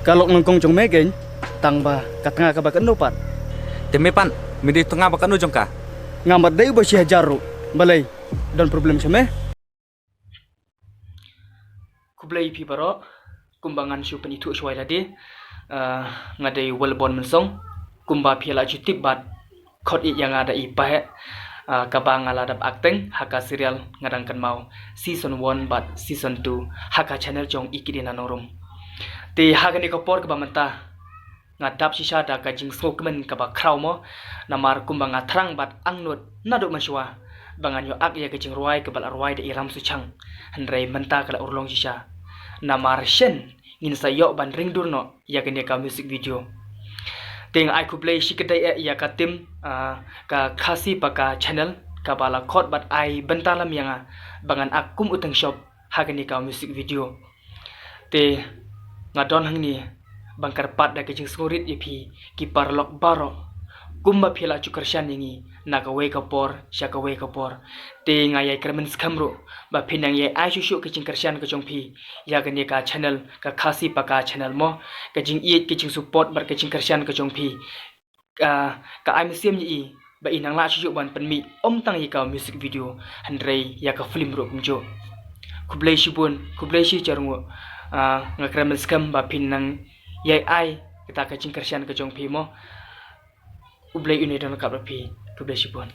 Kalau ngengkong jong megeng, tang ba katengah ka bakan nopat. Teme pan, midi tengah bakan ujung ka. Ngambat dai ba sia jaru. Balai, don problem seme. Kublai pi baro, kumbangan syu penitu syuai ladi. Ngadai welbon mensong, kumba piala jutip bat. Khot i yang ada i pahe. Kabang aladap akteng haka serial ngadangkan mau season 1 bat season 2 haka channel jong ikidina norum. Ti haka ni kopor keba mentah ngadap sisa da kajing skokmen keba kraw mo namar kumbang atrang bat angnut naduk masywa bangan yo ak ya kajing ruai kebal ruai da iram suchang handrai mentah kala urlong sisa namar shen ngin sayo ban ring durno ya kene ka music video ting ai kublai shikedai ya ka tim ka khasi paka channel ka bala khot bat ai bentalam yanga bangan akum uteng shop hagani ka music video te ngadon hangni bangkar pat da kejing surit ipi ki parlok baro kumba phela chukarshan yangi naka we kapor shaka we kapor te ngayai kermen skamro ba phinang ye ai shushu kejing karshan ka jongphi ya gani ka channel ka khasi paka channel mo kejing i kejing support bar kejing karshan ka jongphi ka ai museum yi ba inang la shushu ban penmi tang yi ka music video handrei ya ka film ro kumjo kublai shibun kublai shi charungo ngakrem skam ba phinang ye ai kita kejing karshan ka jongphi mo ublai ini dan kabrapi kublai shibun